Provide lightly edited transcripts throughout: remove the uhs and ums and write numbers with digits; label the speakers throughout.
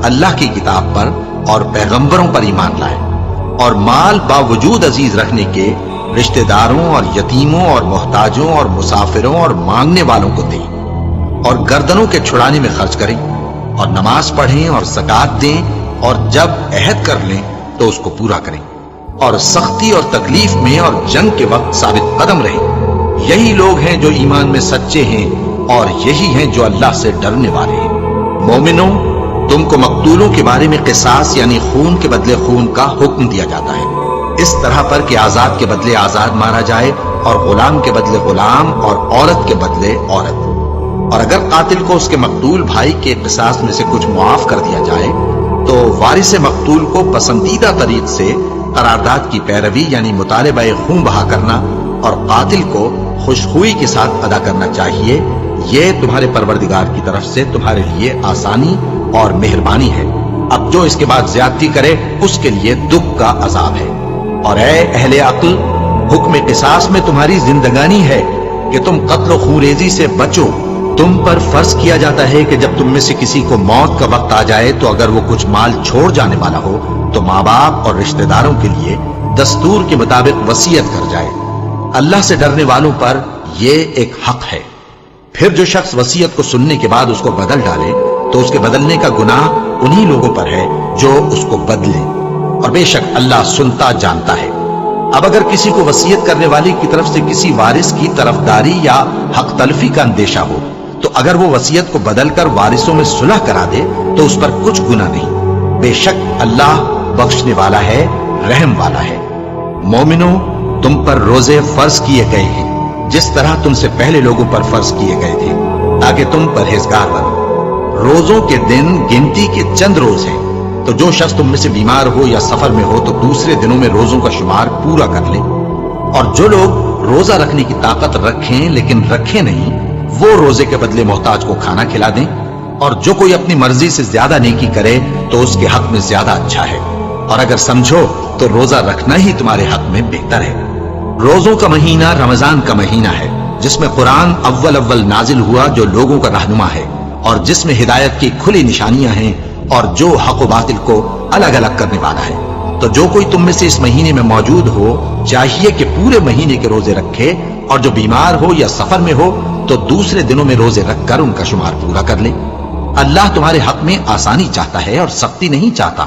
Speaker 1: اللہ کی کتاب پر اور پیغمبروں پر ایمان لائے، اور مال باوجود عزیز رکھنے کے رشتہ داروں اور یتیموں اور محتاجوں اور مسافروں اور مانگنے والوں کو دیں، اور گردنوں کے چھڑانے میں خرچ کریں، اور نماز پڑھیں اور زکوٰۃ دیں، اور جب عہد کر لیں تو اس کو پورا کریں، اور سختی اور تکلیف میں اور جنگ کے وقت ثابت قدم رہیں۔ یہی لوگ ہیں جو ایمان میں سچے ہیں، اور یہی ہیں جو اللہ سے ڈرنے والے ہیں۔ مومنوں، تم کو مقتولوں کے بارے میں قصاص یعنی خون کے بدلے خون کا حکم دیا جاتا ہے، اس طرح پر کہ آزاد کے بدلے آزاد مارا جائے، اور غلام کے بدلے غلام، اور عورت کے بدلے عورت۔ اور اگر قاتل کو اس کے مقتول بھائی کے قصاص میں سے کچھ معاف کر دیا جائے تو وارث مقتول کو پسندیدہ طریق سے قرارداد کی پیروی یعنی مطالبہ خون بہا کرنا اور قاتل کو خوشخوئی کے ساتھ ادا کرنا چاہیے۔ یہ تمہارے پروردگار کی طرف سے تمہارے لیے آسانی اور مہربانی ہے۔ اب جو اس کے بعد زیادتی کرے اس کے لیے دکھ کا عذاب ہے۔ اور اے اہل عقل، حکم قصاص میں تمہاری زندگانی ہے کہ تم قتل و خونریزی سے بچو۔ تم پر فرض کیا جاتا ہے کہ جب تم میں سے کسی کو موت کا وقت آ جائے تو اگر وہ کچھ مال چھوڑ جانے والا ہو تو ماں باپ اور رشتہ داروں کے لیے دستور کے مطابق وصیت کر جائے۔ اللہ سے ڈرنے والوں پر یہ ایک حق ہے۔ پھر جو شخص وصیت کو سننے کے بعد اس کو بدل ڈالے تو اس کے بدلنے کا گناہ انہی لوگوں پر ہے جو اس کو بدلیں، اور بے شک اللہ سنتا جانتا ہے۔ اب اگر کسی کو وصیت کرنے والی کی طرف سے کسی وارث کی طرفداری یا حق تلفی کا اندیشہ ہو تو اگر وہ وصیت کو بدل کر وارثوں میں صلح کرا دے تو اس پر کچھ گناہ نہیں، بے شک اللہ بخشنے والا ہے، رحم والا ہے۔ مومنوں، تم پر روزے فرض کیے گئے ہیں جس طرح تم سے پہلے لوگوں پر فرض کیے گئے تھے تاکہ تم پرہیزگار بنو۔ روزوں کے دن گنتی کے چند روز ہیں، تو جو شخص تم میں سے بیمار ہو یا سفر میں ہو تو دوسرے دنوں میں روزوں کا شمار پورا کر لیں۔ اور جو لوگ روزہ رکھنے کی طاقت رکھیں لیکن رکھیں نہیں، وہ روزے کے بدلے محتاج کو کھانا کھلا دیں۔ اور جو کوئی اپنی مرضی سے زیادہ نیکی کرے تو اس کے حق میں زیادہ اچھا ہے، اور اگر سمجھو تو روزہ رکھنا ہی تمہارے حق میں بہتر ہے۔ روزوں کا مہینہ رمضان کا مہینہ ہے جس میں قرآن اول نازل ہوا جو لوگوں کا رہنما ہے، اور جس میں ہدایت کی کھلی نشانیاں ہیں، اور جو حق و باطل کو الگ الگ کرنے والا ہے۔ تو جو کوئی تم میں سے اس مہینے میں موجود ہو چاہیے کہ پورے مہینے کے روزے رکھے، اور جو بیمار ہو یا سفر میں ہو تو دوسرے دنوں میں روزے رکھ کر ان کا شمار پورا کر لے۔ اللہ تمہارے حق میں آسانی چاہتا ہے اور سختی نہیں چاہتا،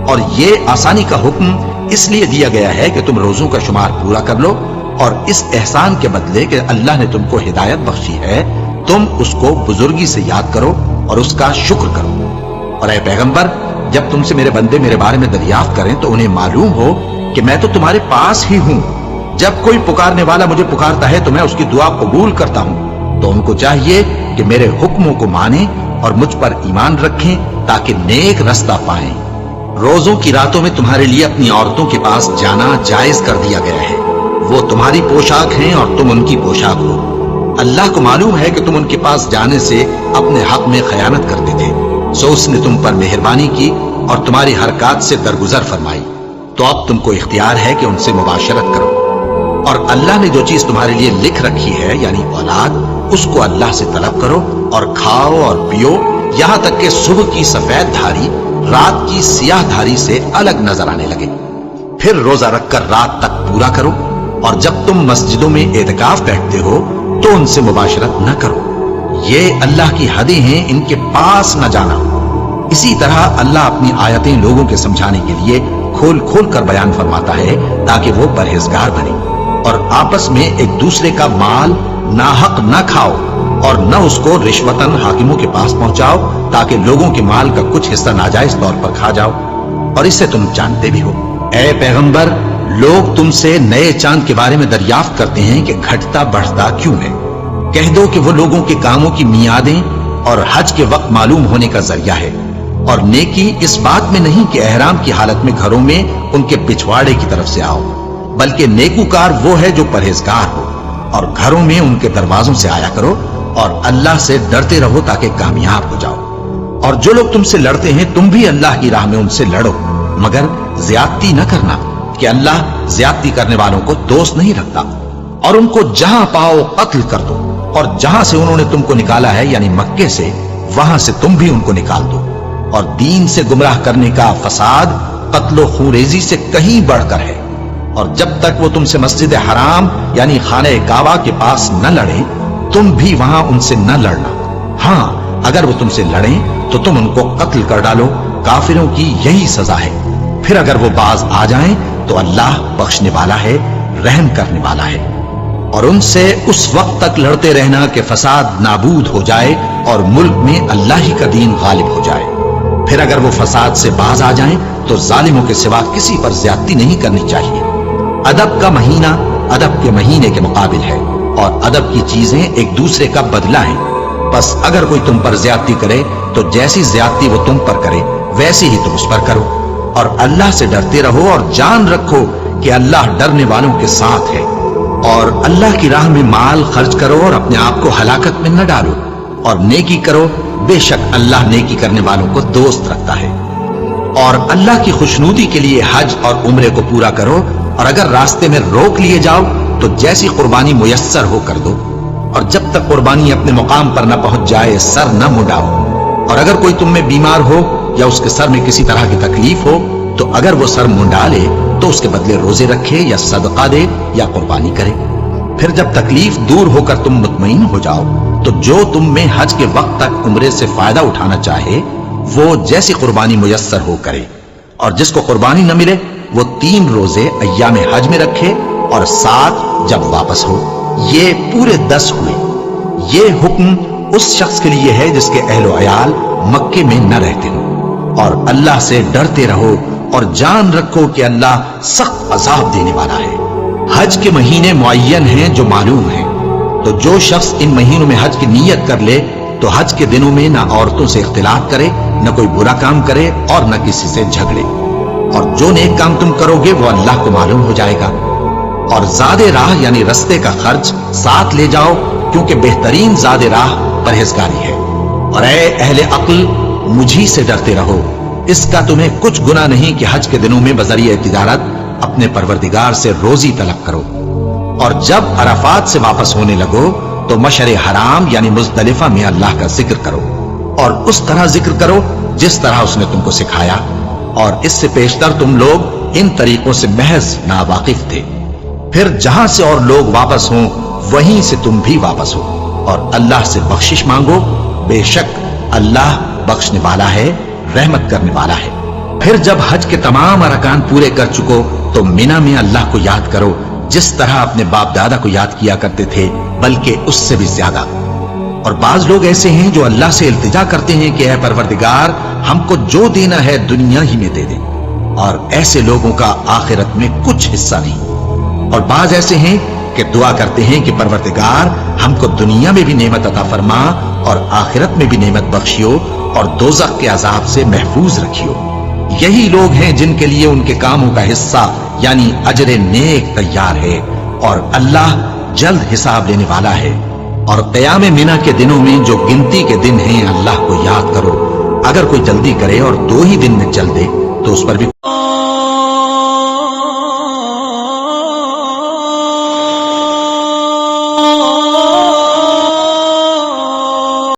Speaker 1: اور یہ آسانی کا حکم اس لیے دیا گیا ہے کہ تم روزوں کا شمار پورا کر لو، اور اس احسان کے بدلے کہ اللہ نے تم کو ہدایت بخشی ہے تم اس کو بزرگی سے یاد کرو اور اس کا شکر کرو۔ اور اے پیغمبر، جب تم سے میرے بندے میرے بارے میں دریافت کریں تو انہیں معلوم ہو کہ میں تو تمہارے پاس ہی ہوں۔ جب کوئی پکارنے والا مجھے پکارتا ہے تو میں اس کی دعا قبول کرتا ہوں۔ تو ان کو چاہیے کہ میرے حکموں کو مانیں اور مجھ پر ایمان رکھیں تاکہ نیک رستہ پائیں۔ روزوں کی راتوں میں تمہارے لیے اپنی عورتوں کے پاس جانا جائز کر دیا گیا ہے، وہ تمہاری پوشاک ہیں اور تم ان کی پوشاک ہو۔ اللہ کو معلوم ہے کہ تم ان کے پاس جانے سے اپنے حق میں خیانت کرتے تھے، سو اس نے تم پر مہربانی کی اور تمہاری حرکات سے درگزر فرمائی، تو اب تم کو اختیار ہے کہ ان سے مباشرت کرو۔ اور اللہ نے جو چیز تمہارے لیے لکھ رکھی ہے یعنی اولاد، اس کو اللہ سے طلب کرو اور کھاؤ اور پیو یہاں تک کہ صبح کی سفید دھاری رات کی سیاہ دھاری سے الگ نظر آنے لگے، پھر روزہ رکھ کر رات تک پورا کرو۔ اور جب تم مسجدوں میں اعتکاف بیٹھتے ہو تو ان سے مباشرت نہ کرو، یہ اللہ کی حدیں ہیں، ان کے پاس نہ جانا۔ اسی طرح اللہ اپنی آیتیں لوگوں کے سمجھانے کے لیے کھول کھول کر بیان فرماتا ہے تاکہ وہ پرہیزگار بنے۔ اور آپس میں ایک دوسرے کا مال ناحق نہ کھاؤ اور نہ اس کو رشوتاً حاکموں کے پاس پہنچاؤ تاکہ لوگوں کے مال کا کچھ حصہ ناجائز طور پر کھا جاؤ، اور اسے تم جانتے بھی ہو۔ اے پیغمبر، لوگ تم سے نئے چاند کے بارے میں دریافت کرتے ہیں کہ گھٹتا بڑھتا کیوں ہے۔ کہہ دو کہ وہ لوگوں کے کاموں کی میعادیں اور حج کے وقت معلوم ہونے کا ذریعہ ہے، اور نیکی اس بات میں نہیں کہ احرام کی حالت میں گھروں میں ان کے پچھواڑے کی طرف سے آؤ، بلکہ نیکوکار وہ ہے جو پرہیزگار ہو، اور گھروں میں ان کے دروازوں سے آیا کرو، اور اللہ سے ڈرتے رہو تاکہ کامیاب ہو جاؤ۔ اور جو لوگ تم سے لڑتے ہیں تم بھی اللہ کی راہ میں ان سے لڑو، مگر زیادتی نہ کرنا کہ اللہ زیادتی کرنے والوں کو دوست نہیں رکھتا۔ اور ان کو جہاں پاؤ قتل کر دو، اور جہاں سے انہوں نے تم کو نکالا ہے یعنی مکے سے، وہاں سے تم بھی ان کو نکال دو۔ اور دین سے گمراہ کرنے کا فساد قتل و خونریزی سے کہیں بڑھ کر ہے۔ اور جب تک وہ تم سے مسجد حرام یعنی خانہ کعبہ کے پاس نہ لڑیں تم بھی وہاں ان سے نہ لڑنا۔ ہاں اگر وہ تم سے لڑیں تو تم ان کو قتل کر ڈالو، کافروں کی یہی سزا ہے۔ پھر اگر وہ باز آ جائیں تو اللہ بخشنے والا ہے، رحم کرنے والا ہے۔ اور ان سے اس وقت تک لڑتے رہنا کہ فساد نابود ہو جائے اور ملک میں اللہ ہی کا دین غالب ہو جائے۔ پھر اگر وہ فساد سے باز آ جائیں تو ظالموں کے سوا کسی پر زیادتی نہیں کرنی چاہیے۔ ادب کا مہینہ ادب کے مہینے کے مقابل ہے، اور ادب کی چیزیں ایک دوسرے کا بدلہ ہیں۔ بس اگر کوئی تم پر زیادتی کرے تو جیسی زیادتی وہ تم پر کرے ویسی ہی تم اس پر کرو، اور اللہ سے ڈرتے رہو اور جان رکھو کہ اللہ ڈرنے والوں کے ساتھ ہے۔ اور اللہ کی راہ میں مال خرچ کرو اور اپنے آپ کو ہلاکت میں نہ ڈالو، اور نیکی کرو، بے شک اللہ نیکی کرنے والوں کو دوست رکھتا ہے۔ اور اللہ کی خوشنودی کے لیے حج اور عمرے کو پورا کرو، اور اگر راستے میں روک لیے جاؤ تو جیسی قربانی میسر ہو کر دو، اور جب تک قربانی اپنے مقام پر نہ پہنچ جائے سر نہ منڈاؤ۔ اور اگر کوئی تم میں بیمار ہو یا اس کے سر میں کسی طرح کی تکلیف ہو تو اگر وہ سر منڈا لے تو اس کے بدلے روزے رکھے یا صدقہ دے یا قربانی کرے۔ پھر جب تکلیف دور ہو کر تم مطمئن ہو جاؤ تو جو تم میں حج کے وقت تک عمرے سے فائدہ اٹھانا چاہے وہ جیسی قربانی میسر ہو کرے، اور جس کو قربانی نہ ملے وہ 3 روزے ایام حج میں رکھے اور 7 جب واپس ہو۔ یہ پورے 10 ہوئے۔ یہ حکم اس شخص کے لیے ہے جس کے اہل و عیال مکے میں نہ رہتے ہوں۔ اور اللہ سے ڈرتے رہو اور جان رکھو کہ اللہ سخت عذاب دینے والا ہے۔ حج کے مہینے معین ہیں جو معلوم ہیں، تو جو شخص ان مہینوں میں حج کی نیت کر لے تو حج کے دنوں میں نہ عورتوں سے اختلاط کرے، نہ کوئی برا کام کرے اور نہ کسی سے جھگڑے۔ اور جو نیک کام تم کرو گے وہ اللہ کو معلوم ہو جائے گا۔ اور زاد راہ یعنی رستے کا خرچ ساتھ لے جاؤ، کیونکہ بہترین زاد راہ پرہیزگاری ہے۔ اور اے اہل عقل مجھی سے ڈرتے رہو، اس کا تمہیں کچھ گناہ نہیں کہ حج کے دنوں میں بذریعہ تجارت اپنے پروردگار سے روزی طلب کرو۔ اور جب عرفات سے واپس ہونے لگو تو مشعر حرام یعنی مزدلفہ میں اللہ کا ذکر کرو، اور اس طرح ذکر کرو جس طرح اس نے تم کو سکھایا، اور اس سے پیشتر تم لوگ ان طریقوں سے محض ناواقف تھے۔ پھر جہاں سے اور لوگ واپس ہوں وہیں سے تم بھی واپس ہو، اور اللہ سے بخشش مانگو، بے شک اللہ بخشنے والا ہے، رحمت کرنے والا ہے۔ پھر جب حج کے تمام ارکان پورے کر چکو تو مینا میں اللہ کو یاد کرو جس طرح اپنے باپ دادا کو یاد کیا کرتے تھے، بلکہ اس سے بھی زیادہ۔ اور بعض لوگ ایسے ہیں جو اللہ سے التجا کرتے ہیں کہ اے پروردگار ہم کو جو دینا ہے دنیا ہی میں دے دے، اور ایسے لوگوں کا آخرت میں کچھ حصہ نہیں۔ اور بعض ایسے ہیں کہ دعا کرتے ہیں کہ پروردگار ہم کو دنیا میں بھی نعمت عطا فرما اور آخرت میں بھی نعمت بخشیو اور دوزخ کے عذاب سے محفوظ رکھیو۔ یہی لوگ ہیں جن کے لیے ان کے کاموں کا حصہ یعنی اجر نیک تیار ہے، اور اللہ جلد حساب لینے والا ہے۔ اور قیام مینا کے دنوں میں جو گنتی کے دن ہیں اللہ کو یاد کرو۔ اگر کوئی جلدی کرے اور 2 ہی دن میں چل دے تو اس پر بھی